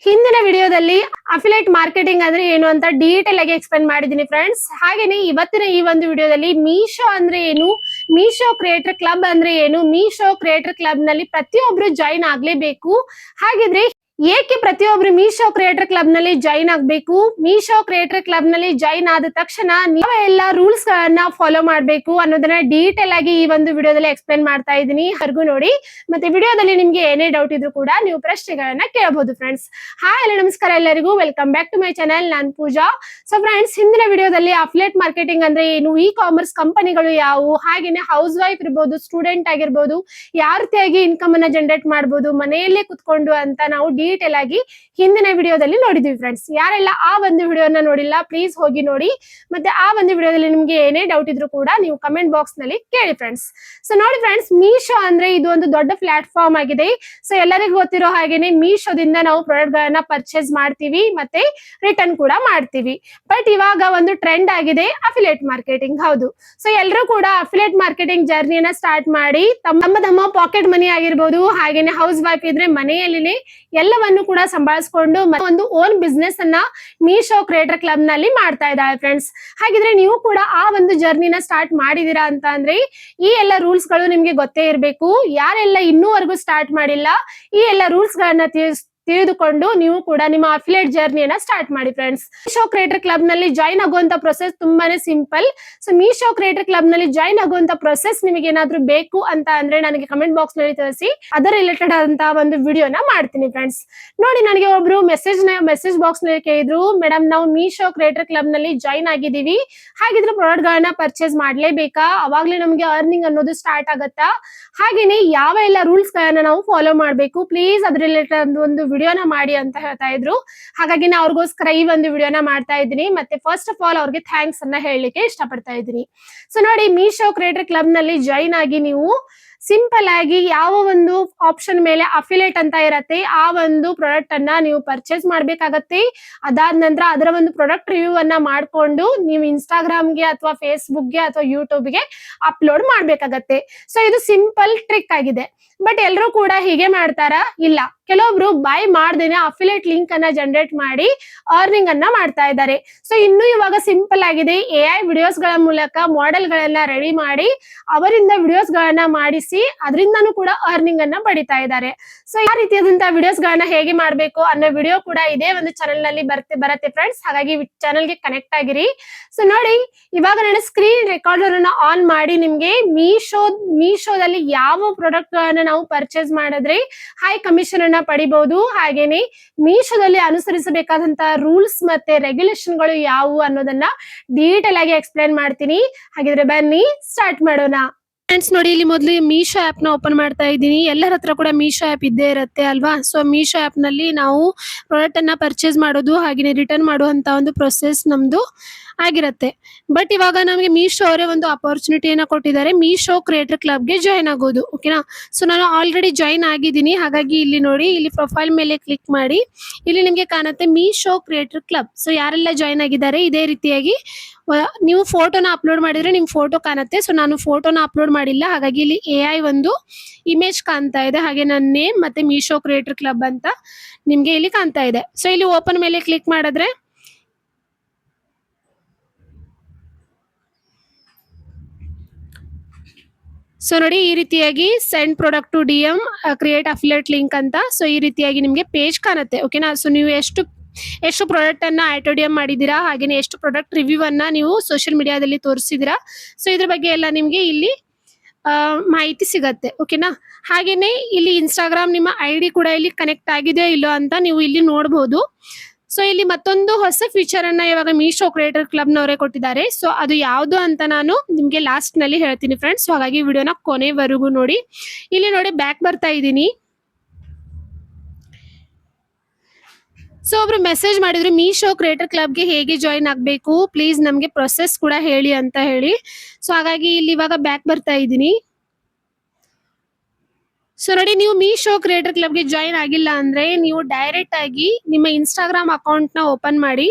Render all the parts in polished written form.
ಹಿಂದಿನ ವಿಡಿಯೋದಲ್ಲಿ affiliate marketing ಅಂದ್ರೆ ಏನು ಅಂತ ಡೀಟೇಲ್ ಆಗಿ ಎಕ್ಸ್ಪ್ಲೇನ್ ಮಾಡಿದೀನಿ ಫ್ರೆಂಡ್ಸ್. ಹಾಗೇನೆ ಇವತ್ತಿನ ಈ ಒಂದು ವಿಡಿಯೋದಲ್ಲಿ ಮೀಶೋ ಅಂದ್ರೆ ಏನು, ಮೀಶೋ ಕ್ರಿಯೇಟರ್ ಕ್ಲಬ್ ಅಂದ್ರೆ ಏನು, ಮೀಶೋ ಕ್ರಿಯೇಟರ್ ಕ್ಲಬ್ ನಲ್ಲಿ ಪ್ರತಿಯೊಬ್ರು ಜಾಯಿನ್ ಆಗ್ಲೇಬೇಕು. ಹಾಗಿದ್ರೆ ಏಕೆ ಪ್ರತಿಯೊಬ್ರು ಮೀಶೋ ಕ್ರಿಯೇಟರ್ ಕ್ಲಬ್ ನಲ್ಲಿ ಜಾಯಿನ್ ಆಗ್ಬೇಕು, ಮೀಶೋ ಕ್ರಿಯೇಟರ್ ಕ್ಲಬ್ ನಲ್ಲಿ ಜಾಯಿನ್ ಆದ ತಕ್ಷಣ ನೀವು ಎಲ್ಲ ರೂಲ್ಸ್ ಗಳನ್ನ ಫಾಲೋ ಮಾಡ್ಬೇಕು ಅನ್ನೋದನ್ನ ಡೀಟೇಲ್ ಆಗಿ ಈ ಒಂದು ವಿಡಿಯೋದಲ್ಲಿ ಎಕ್ಸ್ಪ್ಲೇನ್ ಮಾಡ್ತಾ ಇದ್ದೀನಿ. ಹೊರಗು ನೋಡಿ. ಮತ್ತೆ ವಿಡಿಯೋದಲ್ಲಿ ನಿಮ್ಗೆ ಏನೇ ಡೌಟ್ ಇದ್ರು ಕೂಡ ನೀವು ಪ್ರಶ್ನೆಗಳನ್ನ ಕೇಳಬಹುದು ಫ್ರೆಂಡ್ಸ್. ಹಾಯ್ ಹಲೋ ನಮಸ್ಕಾರ ಎಲ್ಲರಿಗೂ, welcome back to my channel. ನಾನ್ ಪೂಜಾ. ಸೊ ಫ್ರೆಂಡ್ಸ್, ಹಿಂದಿನ ವಿಡಿಯೋದಲ್ಲಿ ಅಫಿಲಿಯೇಟ್ ಮಾರ್ಕೆಟಿಂಗ್ ಅಂದ್ರೆ ಏನು, ಇ ಕಾಮರ್ಸ್ ಕಂಪನಿಗಳು ಯಾವುವು, ಹಾಗೇನೆ ಹೌಸ್ ವೈಫ್ ಇರ್ಬೋದು, ಸ್ಟೂಡೆಂಟ್ ಆಗಿರ್ಬೋದು, ಯಾವ ರೀತಿಯಾಗಿ ಇನ್ಕಮ್ ಅನ್ನ ಜನರೇಟ್ ಮಾಡಬಹುದು ಮನೆಯಲ್ಲೇ ಕುತ್ಕೊಂಡು ಅಂತ ನಾವು ಡೀಟೇಲ್ ಆಗಿ ಹಿಂದಿನ ವಿಡಿಯೋದಲ್ಲಿ ನೋಡಿದ್ವಿ ಫ್ರೆಂಡ್ಸ್. ಯಾರೆಲ್ಲ ಆ ಒಂದು ವಿಡಿಯೋನ ನೋಡಿಲ್ಲ ಪ್ಲೀಸ್ ಹೋಗಿ ನೋಡಿ. ಮತ್ತೆ ಆ ಒಂದು ವಿಡಿಯೋದಲ್ಲಿ ನಿಮ್ಗೆ ಏನೇ ಡೌಟ್ ಇದ್ರು ಕೂಡ ನೀವು ಕಮೆಂಟ್ ಬಾಕ್ಸ್ ನಲ್ಲಿ ಕೇಳಿ ಫ್ರೆಂಡ್ಸ್. ಸೊ ನೋಡಿ ಫ್ರೆಂಡ್ಸ್, ಮೀಶೋ ಅಂದ್ರೆ ಇದು ಒಂದು ದೊಡ್ಡ ಪ್ಲಾಟ್ಫಾರ್ಮ್ ಆಗಿದೆ. ಸೊ ಎಲ್ಲರಿಗೂ ಗೊತ್ತಿರೋ ಹಾಗೇನೆ ಮೀಶೋದಿಂದ ನಾವು ಪ್ರಾಡಕ್ಟ್ ಗಳನ್ನ ಪರ್ಚೇಸ್ ಮಾಡ್ತೀವಿ ಮತ್ತೆ ರಿಟರ್ನ್ ಕೂಡ ಮಾಡ್ತೀವಿ. ಬಟ್ ಇವಾಗ ಒಂದು ಟ್ರೆಂಡ್ ಆಗಿದೆ ಅಫಿಲಿಯೇಟ್ ಮಾರ್ಕೆಟಿಂಗ್. ಹೌದು, ಸೊ ಎಲ್ಲರೂ ಕೂಡ ಅಫಿಲಿಯೇಟ್ ಮಾರ್ಕೆಟಿಂಗ್ ಜರ್ನಿನ ಸ್ಟಾರ್ಟ್ ಮಾಡಿ ತಮ್ಮ ಪಾಕೆಟ್ ಮನಿ ಆಗಿರ್ಬೋದು, ಹಾಗೇನೆ ಹೌಸ್ ವೈಫ್ ಇದ್ರೆ ಮನೆಯಲ್ಲಿ ಎಲ್ಲವನ್ನು ಕೂಡ ಸಂಭಾಳಿಸ್ಕೊಂಡು ಒಂದು ಓನ್ ಬಿಸ್ನೆಸ್ ಅನ್ನ ಮೀಶೋ ಕ್ರಿಯೇಟರ್ ಕ್ಲಬ್ ನಲ್ಲಿ ಮಾಡ್ತಾ ಇದ್ದಾರೆ ಫ್ರೆಂಡ್ಸ್. ಹಾಗಿದ್ರೆ ನೀವು ಕೂಡ ಆ ಒಂದು ಜರ್ನಿನ ಸ್ಟಾರ್ಟ್ ಮಾಡಿದೀರಾ ಅಂತ ಅಂದ್ರೆ ಈ ಎಲ್ಲ ರೂಲ್ಸ್ ಗಳು ನಿಮ್ಗೆ ಗೊತ್ತೇ ಇರಬೇಕು. ಯಾರೆಲ್ಲ ಇನ್ನೂವರೆಗೂ ಸ್ಟಾರ್ಟ್ ಮಾಡಿಲ್ಲ ಈ ಎಲ್ಲ ರೂಲ್ಸ್ ಗಳನ್ನ ತಿಳಿದುಕೊಂಡು ನೀವು ಕೂಡ ನಿಮ್ಮ ಅಫಿಲಿಯೇಟ್ ಜರ್ನಿಯನ್ನ ಸ್ಟಾರ್ಟ್ ಮಾಡಿ ಫ್ರೆಂಡ್ಸ್. ಮೀಶೋ ಕ್ರಿಯೇಟರ್ ಕ್ಲಬ್ ನಲ್ಲಿ ಜಾಯಿನ್ ಆಗುವಂತ ಪ್ರೊಸೆಸ್ ತುಂಬಾನೇ simple. So Meesho creator club ನಲ್ಲಿ ಜಾಯಿನ್ ಆಗುವಂತ ಪ್ರೊಸೆಸ್ ನಿಮಗೆ ಏನಾದ್ರೂ ಬೇಕು ಅಂತ ಅಂದ್ರೆ ನನಗೆ ಕಮೆಂಟ್ ಬಾಕ್ಸ್ ನಲ್ಲಿ ತಿಳಿಸಿ, ಅದರ ರಿಲೇಟೆಡ್ ಆದಂತ ಒಂದು ವಿಡಿಯೋನ ಮಾಡ್ತೀನಿ ಫ್ರೆಂಡ್ಸ್. ನೋಡಿ, ನನಗೆ ಒಬ್ರು ಮೆಸೇಜ್ ಬಾಕ್ಸ್ ನಲ್ಲಿ ಕೇಳಿದ್ರು, ಮೇಡಮ್ ನಾವು ಮೀಶೋ ಕ್ರಿಯೇಟರ್ ಕ್ಲಬ್ ನಲ್ಲಿ ಜಾಯಿನ್ ಆಗಿದೀವಿ, ಹಾಗಿದ್ರೆ ಪ್ರಾಡಕ್ಟ್ ಗಳನ್ನ ಪರ್ಚೇಸ್ ಮಾಡ್ಲೇಬೇಕಾ, ಅವಾಗ್ಲೇ ನಮ್ಗೆ ಅರ್ನಿಂಗ್ ಅನ್ನೋದು ಸ್ಟಾರ್ಟ್ ಆಗತ್ತಾ, ಹಾಗೇನೆ ಯಾವ ಎಲ್ಲ ರೂಲ್ಸ್ ಗಳನ್ನ ನಾವು ಫಾಲೋ ಮಾಡ್ಬೇಕು, ಪ್ಲೀಸ್ ಅದ್ರ ರಿಲೇಟೆಡ್ ಒಂದು ವಿಡಿಯೋನ ಮಾಡಿ ಅಂತ ಹೇಳ್ತಾ ಇದ್ರು. ಹಾಗಾಗಿ ನಾ ಅವ್ರಿಗೋಸ್ಕರ ಈ ಒಂದು ವಿಡಿಯೋನ ಮಾಡ್ತಾ ಇದ್ದೀನಿ. ಮತ್ತೆ ಫಸ್ಟ್ ಆಫ್ ಆಲ್ ಅವ್ರಿಗೆ ಥ್ಯಾಂಕ್ಸ್ ಅನ್ನ ಹೇಳಲಿಕ್ಕೆ ಇಷ್ಟಪಡ್ತಾ ಇದ್ದೀನಿ. ಸೊ ನೋಡಿ, ಮೀಶೋ ಕ್ರಿಯೇಟರ್ ಕ್ಲಬ್ ನಲ್ಲಿ ಜಾಯಿನ್ ಆಗಿ ನೀವು ಸಿಂಪಲ್ ಆಗಿ ಯಾವ ಒಂದು ಆಪ್ಷನ್ ಮೇಲೆ ಅಫಿಲಿಯೇಟ್ ಅಂತ ಇರತ್ತೆ ಆ ಒಂದು ಪ್ರಾಡಕ್ಟ್ ಅನ್ನ ನೀವು ಪರ್ಚೇಸ್ ಮಾಡ್ಬೇಕಾಗತ್ತೆ. ಅದಾದ ನಂತರ ಅದರ ಒಂದು ಪ್ರಾಡಕ್ಟ್ ರಿವ್ಯೂ ಅನ್ನ ಮಾಡ್ಕೊಂಡು ನೀವು ಇನ್ಸ್ಟಾಗ್ರಾಮ್ಗೆ ಅಥವಾ ಫೇಸ್ಬುಕ್ಗೆ ಅಥವಾ ಯೂಟ್ಯೂಬ್ಗೆ ಅಪ್ಲೋಡ್ ಮಾಡ್ಬೇಕಾಗತ್ತೆ. ಸೊ ಇದು ಸಿಂಪಲ್ ಟ್ರಿಕ್ ಆಗಿದೆ. ಬಟ್ ಎಲ್ಲರೂ ಕೂಡ ಹೀಗೆ ಮಾಡ್ತಾರಾ? ಇಲ್ಲ, ಕೆಲವೊಬ್ರು ಬೈ ಮಾಡ್ದೇನೆ ಅಫಿಲಿಯೇಟ್ ಲಿಂಕ್ ಅನ್ನ ಜನರೇಟ್ ಮಾಡಿ ಅರ್ನಿಂಗ್ ಅನ್ನ ಮಾಡ್ತಾ ಇದ್ದಾರೆ. ಸೊ ಇನ್ನು ಇವಾಗ ಸಿಂಪಲ್ ಆಗಿದೆ. AI ವಿಡಿಯೋಸ್ ಗಳ ಮೂಲಕ ಮಾಡೆಲ್ ಗಳನ್ನ ರೆಡಿ ಮಾಡಿ ಅವರಿಂದ ವಿಡಿಯೋಸ್ ಗಳನ್ನ ಮಾಡಿಸಿ ಅದರಿಂದನೂ ಕೂಡ ಅರ್ನಿಂಗ್ ಅನ್ನ ಪಡಿತಾ ಇದ್ದಾರೆ. ಸೊ ಯಾವ ರೀತಿಯಾದಂತಹ ವಿಡಿಯೋಸ್ ಗಳನ್ನ ಹೇಗೆ ಮಾಡ್ಬೇಕು ಅನ್ನೋ ವಿಡಿಯೋ ಕೂಡ ಇದೇ ಒಂದು ಚಾನೆಲ್ ನಲ್ಲಿ ಬರುತ್ತೆ ಫ್ರೆಂಡ್ಸ್. ಹಾಗಾಗಿ ಚಾನೆಲ್ ಗೆ ಕನೆಕ್ಟ್ ಆಗಿರಿ. ಸೊ ನೋಡಿ, ಇವಾಗ ನಾನು ಸ್ಕ್ರೀನ್ ರೆಕಾರ್ಡರ್ ಅನ್ನ ಆನ್ ಮಾಡಿ ನಿಮ್ಗೆ ಮೀಶೋದಲ್ಲಿ ಯಾವ ಪ್ರಾಡಕ್ಟ್ ಗಳನ್ನ ನಾವು ಪರ್ಚೇಸ್ ಮಾಡಿದ್ರೆ ಹೈ ಕಮಿಷನ್ ಅನ್ನ ಪಡಿಬಹುದು, ಹಾಗೇನೆ ಮೀಶೋದಲ್ಲಿ ಅನುಸರಿಸಬೇಕಾದಂತಹ ರೂಲ್ಸ್ ಮತ್ತೆ ರೆಗ್ಯುಲೇಷನ್ ಗಳು ಯಾವುವು ಅನ್ನೋದನ್ನ ಡೀಟೇಲ್ ಆಗಿ ಎಕ್ಸ್ಪ್ಲೇನ್ ಮಾಡ್ತೀನಿ. ಹಾಗಿದ್ರೆ ಬನ್ನಿ ಸ್ಟಾರ್ಟ್ ಮಾಡೋಣ. ಫ್ರೆಂಡ್ಸ್ ನೋಡಿ, ಇಲ್ಲಿ ಮೊದಲು ಮೀಶೋ ಆಪ್ ನ ಓಪನ್ ಮಾಡ್ತಾ ಇದ್ದೀನಿ. ಎಲ್ಲರ ಹತ್ರ ಕೂಡ ಮೀಶೋ ಆಪ್ ಇದ್ದೇ ಇರುತ್ತೆ ಅಲ್ವಾ. ಸೊ ಮೀಶೋ ಆಪ್ ನಲ್ಲಿ ನಾವು ಪ್ರಾಡಕ್ಟ್ ಅನ್ನ ಪರ್ಚೇಸ್ ಮಾಡೋದು ಹಾಗೆ ರಿಟರ್ನ್ ಮಾಡುವಂತ ಒಂದು ಪ್ರೊಸೆಸ್ ನಮ್ದು ಆಗಿರತ್ತೆ. ಬಟ್ ಇವಾಗ ನಮಗೆ ಮೀಶೋ ಅವರೇ ಒಂದು ಅಪರ್ಚುನಿಟಿಯನ್ನ ಕೊಟ್ಟಿದ್ದಾರೆ, ಮೀಶೋ ಕ್ರಿಯೇಟರ್ ಕ್ಲಬ್ಗೆ ಜಾಯಿನ್ ಆಗೋದು. ಓಕೆನಾ. ಸೊ ನಾನು ಆಲ್ರೆಡಿ ಜಾಯಿನ್ ಆಗಿದ್ದೀನಿ. ಹಾಗಾಗಿ ಇಲ್ಲಿ ನೋಡಿ, ಇಲ್ಲಿ ಪ್ರೊಫೈಲ್ ಮೇಲೆ ಕ್ಲಿಕ್ ಮಾಡಿ ಇಲ್ಲಿ ನಿಮ್ಗೆ ಕಾಣುತ್ತೆ ಮೀಶೋ ಕ್ರಿಯೇಟರ್ ಕ್ಲಬ್. ಸೊ ಯಾರೆಲ್ಲ ಜಾಯಿನ್ ಆಗಿದ್ದಾರೆ ಇದೇ ರೀತಿಯಾಗಿ ನೀವು ಫೋಟೋನ ಅಪ್ಲೋಡ್ ಮಾಡಿದ್ರೆ ನಿಮ್ ಫೋಟೋ ಕಾಣುತ್ತೆ. ಸೊ ನಾನು ಫೋಟೋನ ಅಪ್ಲೋಡ್ ಮಾಡಿಲ್ಲ, ಹಾಗಾಗಿ ಇಲ್ಲಿ AI ಒಂದು ಇಮೇಜ್ ಕಾಣ್ತಾ ಇದೆ, ಹಾಗೆ ನನ್ನ ನೇಮ್ ಮತ್ತೆ ಮೀಶೋ ಕ್ರಿಯೇಟರ್ ಕ್ಲಬ್ ಅಂತ ನಿಮ್ಗೆ ಇಲ್ಲಿ ಕಾಣ್ತಾ ಇದೆ. ಸೊ ಇಲ್ಲಿ ಓಪನ್ ಮೇಲೆ ಕ್ಲಿಕ್ ಮಾಡಿದ್ರೆ ಸೊ ನೋಡಿ, ಈ ರೀತಿಯಾಗಿ send product to DM create affiliate link ಅಂತ ಸೊ ಈ ರೀತಿಯಾಗಿ ನಿಮ್ಗೆ ಪೇಜ್ ಕಾಣುತ್ತೆ. ಓಕೆನಾ. ಸೊ ನೀವು ಎಷ್ಟು ಪ್ರಾಡಕ್ಟ್ ಅನ್ನ ಆಟೋಡಿಯಂ ಮಾಡಿದೀರಾ, ಹಾಗೇನೆ ಎಷ್ಟು ಪ್ರಾಡಕ್ಟ್ ರಿವ್ಯೂ ಅನ್ನ ನೀವು ಸೋಷಿಯಲ್ ಮೀಡಿಯಾದಲ್ಲಿ ತೋರಿಸಿದಿರಾ, ಸೊ ಇದ್ರ ಬಗ್ಗೆ ಎಲ್ಲ ನಿಮ್ಗೆ ಇಲ್ಲಿ ಮಾಹಿತಿ ಸಿಗತ್ತೆ. ಓಕೆನಾ. ಹಾಗೇನೆ ಇಲ್ಲಿ ಇನ್ಸ್ಟಾಗ್ರಾಮ್ ನಿಮ್ಮ ID ಕೂಡ ಇಲ್ಲಿ ಕನೆಕ್ಟ್ ಆಗಿದೆಯೋ ಇಲ್ಲೋ ಅಂತ ನೀವು ಇಲ್ಲಿ ನೋಡಬಹುದು. ಸೊ ಇಲ್ಲಿ ಮತ್ತೊಂದು ಹೊಸ ಫೀಚರ್ ಅನ್ನ ಇವಾಗ ಮೀಶೋ ಕ್ರಿಯೇಟರ್ ಕ್ಲಬ್ ನವರೇ ಕೊಟ್ಟಿದ್ದಾರೆ. ಸೊ ಅದು ಯಾವುದು ಅಂತ ನಾನು ನಿಮ್ಗೆ ಲಾಸ್ಟ್ ನಲ್ಲಿ ಹೇಳ್ತೀನಿ ಫ್ರೆಂಡ್ಸ್. ಹಾಗಾಗಿ ವಿಡಿಯೋನ ಕೊನೆವರೆಗೂ ನೋಡಿ. ಇಲ್ಲಿ ನೋಡಿ, ಬ್ಯಾಕ್ ಬರ್ತಾ ಇದ್ದೀನಿ. ಸೊ ಒಬ್ರು ಮೆಸೇಜ್ ಮಾಡಿದ್ರು, ಮೀಶೋ ಕ್ರಿಯೇಟರ್ ಕ್ಲಬ್ಗೆ ಹೇಗೆ ಜಾಯಿನ್ ಆಗಬೇಕು, ಪ್ಲೀಸ್ ನಮ್ಗೆ ಪ್ರೊಸೆಸ್ ಕೂಡ ಹೇಳಿ ಅಂತ ಹೇಳಿ. ಸೊ ಹಾಗಾಗಿ ಇಲ್ಲಿ ಇವಾಗ ಬ್ಯಾಕ್ ಬರ್ತಾ ಇದ್ದೀನಿ. ಸೊ ನೋಡಿ, ನೀವು ಮೀಶೋ ಕ್ರಿಯೇಟರ್ ಕ್ಲಬ್ಗೆ ಜಾಯಿನ್ ಆಗಿಲ್ಲ ಅಂದ್ರೆ ನೀವು ಡೈರೆಕ್ಟ್ ಆಗಿ ನಿಮ್ಮ ಇನ್ಸ್ಟಾಗ್ರಾಮ್ ಅಕೌಂಟ್ ನ ಓಪನ್ ಮಾಡಿ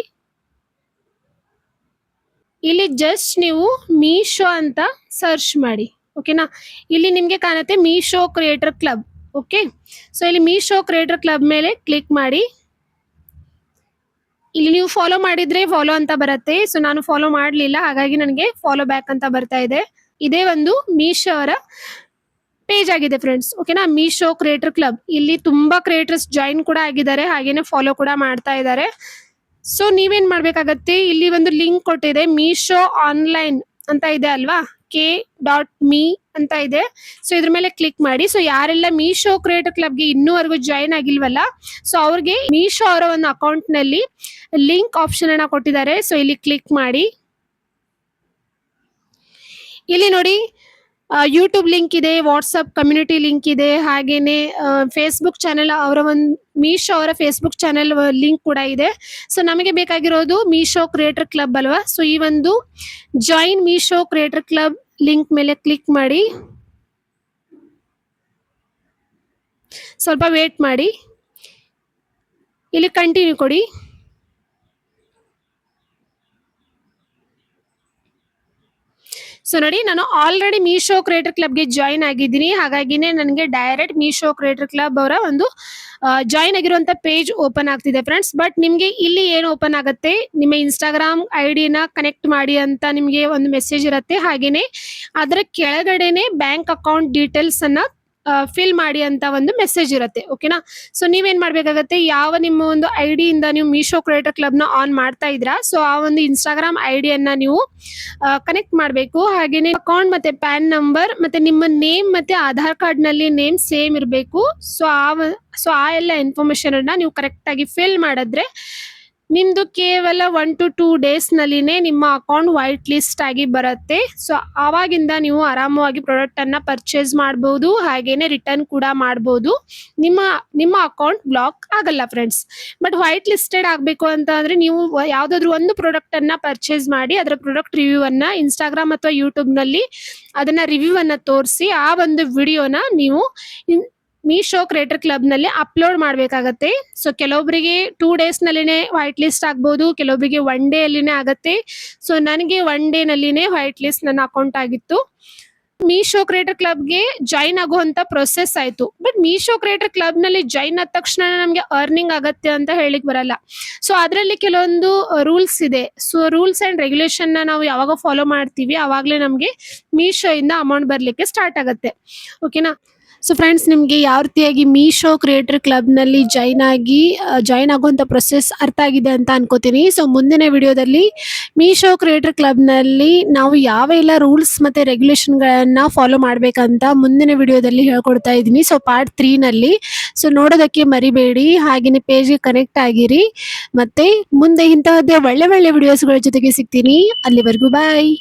ಇಲ್ಲಿ ಜಸ್ಟ್ ನೀವು ಮೀಶೋ ಅಂತ ಸರ್ಚ್ ಮಾಡಿ. ಓಕೆನಾ. ಇಲ್ಲಿ ನಿಮ್ಗೆ ಕಾಣುತ್ತೆ Meesho creator club. Okay. So ಇಲ್ಲಿ ಮೀಶೋ ಕ್ರಿಯೇಟರ್ ಕ್ಲಬ್ ಮೇಲೆ ಕ್ಲಿಕ್ ಮಾಡಿ. ಇಲ್ಲಿ ನೀವು ಫಾಲೋ ಮಾಡಿದ್ರೆ ಫಾಲೋ ಅಂತ ಬರುತ್ತೆ. ಸೊ ನಾನು ಫಾಲೋ ಮಾಡಲಿಲ್ಲ, ಹಾಗಾಗಿ ನನಗೆ ಫಾಲೋ ಬ್ಯಾಕ್ ಅಂತ ಬರ್ತಾ ಇದೆ. ಇದೇ ಒಂದು ಮೀಶೋ ಅವರ ಪೇಜ್ ಆಗಿದೆ ಫ್ರೆಂಡ್ಸ್. ಓಕೆನಾ, ಮೀಶೋ ಕ್ರಿಯೇಟರ್ ಕ್ಲಬ್. ಇಲ್ಲಿ ತುಂಬಾ ಕ್ರಿಯೇಟರ್ಸ್ ಜಾಯಿನ್ ಕೂಡ ಆಗಿದ್ದಾರೆ, ಹಾಗೇನೆ ಫಾಲೋ ಕೂಡ ಮಾಡ್ತಾ ಇದ್ದಾರೆ. ಸೊ ನೀವೇನ್ ಮಾಡ್ಬೇಕಾಗತ್ತೆ, ಇಲ್ಲಿ ಒಂದು ಲಿಂಕ್ ಕೊಟ್ಟಿದೆ, ಮೀಶೋ ಆನ್ಲೈನ್ ಅಂತ ಇದೆ ಅಲ್ವಾ, k.me ಅಂತ ಇದೆ. ಸೊ ಇದ್ರ ಮೇಲೆ ಕ್ಲಿಕ್ ಮಾಡಿ. ಸೊ ಯಾರೆಲ್ಲ ಮೀಶೋ ಕ್ರಿಯೇಟರ್ ಕ್ಲಬ್ಗೆ ಇನ್ನೂವರೆಗೂ ಜಾಯಿನ್ ಆಗಿಲ್ವಲ್ಲ, ಸೊ ಅವ್ರಿಗೆ ಮೀಶೋ ಅವರ ಒಂದು ಅಕೌಂಟ್ ನಲ್ಲಿ ಲಿಂಕ್ ಆಪ್ಷನ್ ಅನ್ನ ಕೊಟ್ಟಿದ್ದಾರೆ. ಸೊ ಇಲ್ಲಿ ಕ್ಲಿಕ್ ಮಾಡಿ. ಇಲ್ಲಿ ನೋಡಿ, ಯೂಟ್ಯೂಬ್ ಲಿಂಕ್ ಇದೆ, ವಾಟ್ಸಪ್ ಕಮ್ಯುನಿಟಿ ಲಿಂಕ್ ಇದೆ, ಹಾಗೇನೆ ಫೇಸ್ಬುಕ್ ಚಾನೆಲ್ ಅವರ ಒಂದು ಮೀಶೋ ಅವರ ಫೇಸ್ಬುಕ್ ಚಾನೆಲ್ ಲಿಂಕ್ ಕೂಡ ಇದೆ. ಸೊ ನಮಗೆ ಬೇಕಾಗಿರೋದು ಮೀಶೋ ಕ್ರಿಯೇಟರ್ ಕ್ಲಬ್ ಅಲ್ವಾ. ಸೊ ಈ ಒಂದು join Meesho creator club link ಮೇಲೆ ಕ್ಲಿಕ್ ಮಾಡಿ. ಸ್ವಲ್ಪ ವೇಟ್ ಮಾಡಿ. ಇಲ್ಲಿ ಕಂಟಿನ್ಯೂ ಕೊಡಿ. ಸೊ ನೋಡಿ, ನಾನು ಆಲ್ರೆಡಿ ಮೀಶೋ ಕ್ರಿಯೇಟರ್ ಕ್ಲಬ್ಗೆ ಜಾಯಿನ್ ಆಗಿದ್ದೀನಿ, ಹಾಗಾಗಿನೇ ನನಗೆ ಡೈರೆಕ್ಟ್ ಮೀಶೋ ಕ್ರಿಯೇಟರ್ ಕ್ಲಬ್ ಅವರ ಒಂದು ಜಾಯಿನ್ ಆಗಿರುವಂತ ಪೇಜ್ ಓಪನ್ ಆಗ್ತಿದೆ ಫ್ರೆಂಡ್ಸ್. ಬಟ್ ನಿಮ್ಗೆ ಇಲ್ಲಿ ಏನು ಓಪನ್ ಆಗುತ್ತೆ, ನಿಮ್ಮ ಇನ್ಸ್ಟಾಗ್ರಾಮ್ ಐಡಿನ ಕನೆಕ್ಟ್ ಮಾಡಿ ಅಂತ ನಿಮ್ಗೆ ಒಂದು ಮೆಸೇಜ್ ಇರುತ್ತೆ. ಹಾಗೇನೆ ಅದರ ಕೆಳಗಡೆನೆ ಬ್ಯಾಂಕ್ ಅಕೌಂಟ್ ಡೀಟೇಲ್ಸ್ ಅನ್ನ ಫಿಲ್ ಮಾಡಿ ಅಂತ ಒಂದು ಮೆಸೇಜ್ ಇರುತ್ತೆ. ಓಕೆನಾ, ಸೊ ನೀವೇನ್ ಮಾಡ್ಬೇಕಾಗತ್ತೆ, ಯಾವ ನಿಮ್ಮ ಒಂದು ಐಡಿ ಇಂದ ನೀವು ಮೀಶೋ ಕ್ರಿಯೇಟರ್ ಕ್ಲಬ್ ನ ಆನ್ ಮಾಡ್ತಾ ಇದ್ರಾ, ಸೊ ಆ ಒಂದು ಇನ್ಸ್ಟಾಗ್ರಾಮ್ ಐಡಿಯನ್ನ ನೀವು ಕನೆಕ್ಟ್ ಮಾಡಬೇಕು. ಹಾಗೇನೆ ಅಕೌಂಟ್ ಮತ್ತೆ ಪ್ಯಾನ್ ನಂಬರ್ ಮತ್ತೆ ನಿಮ್ಮ ನೇಮ್ ಮತ್ತೆ ಆಧಾರ್ ಕಾರ್ಡ್ ನಲ್ಲಿ ನೇಮ್ ಸೇಮ್ ಇರಬೇಕು. ಸೊ ಆ ಎಲ್ಲ ಇನ್ಫಾರ್ಮೇಶನ್ ಅನ್ನ ನೀವು ಕರೆಕ್ಟ್ ಆಗಿ ಫಿಲ್ ಮಾಡಿದ್ರೆ ನಿಮ್ದು ಕೇವಲ 1 to 2 ಡೇಸ್ ನಲ್ಲಿನೇ ನಿಮ್ಮ ಅಕೌಂಟ್ ವೈಟ್ ಲಿಸ್ಟ್ ಆಗಿ ಬರುತ್ತೆ. ಸೊ ಆವಾಗಿಂದ ನೀವು ಆರಾಮವಾಗಿ ಪ್ರಾಡಕ್ಟ್ ಅನ್ನ ಪರ್ಚೇಸ್ ಮಾಡಬಹುದು, ಹಾಗೇನೆ ರಿಟರ್ನ್ ಕೂಡ ಮಾಡಬಹುದು. ನಿಮ್ಮ ಅಕೌಂಟ್ ಬ್ಲಾಕ್ ಆಗಲ್ಲ ಫ್ರೆಂಡ್ಸ್. ಬಟ್ ವೈಟ್ ಲಿಸ್ಟೆಡ್ ಆಗಬೇಕು ಅಂತ ಅಂದ್ರೆ ನೀವು ಯಾವ್ದಾದ್ರು ಒಂದು ಪ್ರಾಡಕ್ಟ್ ಅನ್ನ ಪರ್ಚೇಸ್ ಮಾಡಿ ಅದರ ಪ್ರಾಡಕ್ಟ್ ರಿವ್ಯೂ ಅನ್ನ ಇನ್ಸ್ಟಾಗ್ರಾಮ್ ಅಥವಾ ಯೂಟ್ಯೂಬ್ ನಲ್ಲಿ ಅದನ್ನ ರಿವ್ಯೂ ಅನ್ನ ತೋರಿಸಿ ಆ ಒಂದು ವಿಡಿಯೋನ ನೀವು ಮೀಶೋ ಕ್ರಿಯೇಟರ್ ಕ್ಲಬ್ ನಲ್ಲಿ ಅಪ್ಲೋಡ್ ಮಾಡಬೇಕಾಗತ್ತೆ. ಸೊ ಕೆಲವೊಬ್ಬರಿಗೆ 2 ಡೇಸ್ ನಲ್ಲಿನೇ ವೈಟ್ ಲಿಸ್ಟ್ ಆಗ್ಬಹುದು, ಕೆಲವೊಬ್ಬರಿಗೆ 1 ಡೇ ಅಲ್ಲಿನೇ ಆಗತ್ತೆ. ಸೊ ನನಗೆ 1 ಡೇ ನಲ್ಲಿನೇ ವೈಟ್ ಲಿಸ್ಟ್ ನನ್ನ ಅಕೌಂಟ್ ಆಗಿತ್ತು. ಮೀಶೋ ಕ್ರಿಯೇಟರ್ ಕ್ಲಬ್ಗೆ ಜಾಯಿನ್ ಆಗುವಂತ ಪ್ರೊಸೆಸ್ ಆಯ್ತು. ಬಟ್ ಮೀಶೋ ಕ್ರಿಯೇಟರ್ ಕ್ಲಬ್ ನಲ್ಲಿ ಜಾಯಿನ್ ಆದ ತಕ್ಷಣ ನಮಗೆ ಅರ್ನಿಂಗ್ ಆಗತ್ತೆ ಅಂತ ಹೇಳಿಕ್ ಬರಲ್ಲ. ಸೊ ಅದರಲ್ಲಿ ಕೆಲವೊಂದು ರೂಲ್ಸ್ ಇದೆ. ಸೊ ರೂಲ್ಸ್ ಅಂಡ್ ರೆಗ್ಯುಲೇಷನ್ ನ ನಾವು ಯಾವಾಗ ಫಾಲೋ ಮಾಡ್ತೀವಿ ಅವಾಗಲೇ ನಮಗೆ ಮೀಶೋ ಇಂದ ಅಮೌಂಟ್ ಬರ್ಲಿಕ್ಕೆ ಸ್ಟಾರ್ಟ್ ಆಗತ್ತೆ. ಓಕೆನಾ. ಸೊ ಫ್ರೆಂಡ್ಸ್, ನಿಮಗೆ ಯಾವ ರೀತಿಯಾಗಿ ಮೀಶೋ ಕ್ರಿಯೇಟರ್ ಕ್ಲಬ್ ನಲ್ಲಿ ಜಾಯಿನ್ ಆಗುವಂತ ಪ್ರೊಸೆಸ್ ಅರ್ಥ ಆಗಿದೆ ಅಂತ ಅನ್ಕೋತೀನಿ. ಸೊ ಮುಂದಿನ ವಿಡಿಯೋದಲ್ಲಿ ಮೀಶೋ ಕ್ರಿಯೇಟರ್ ಕ್ಲಬ್ ನಲ್ಲಿ ನಾವು ಯಾವೆಲ್ಲ ರೂಲ್ಸ್ ಮತ್ತೆ ರೆಗ್ಯುಲೇಷನ್ ಗಳನ್ನ ಫಾಲೋ ಮಾಡ್ಬೇಕಂತ ಮುಂದಿನ ವಿಡಿಯೋದಲ್ಲಿ ಹೇಳ್ಕೊಡ್ತಾ ಇದ್ದೀನಿ. ಸೊ ಪಾರ್ಟ್ 3 ನಲ್ಲಿ. ಸೊ ನೋಡೋದಕ್ಕೆ ಮರಿಬೇಡಿ, ಹಾಗೇನೆ ಪೇಜ್ಗೆ ಕನೆಕ್ಟ್ ಆಗಿರಿ. ಮತ್ತೆ ಮುಂದೆ ಇಂತಹದ್ದೇ ಒಳ್ಳೆ ವಿಡಿಯೋಸ್ಗಳ ಜೊತೆಗೆ ಸಿಗ್ತೀನಿ. ಅಲ್ಲಿವರೆಗೂ ಬಾಯ್.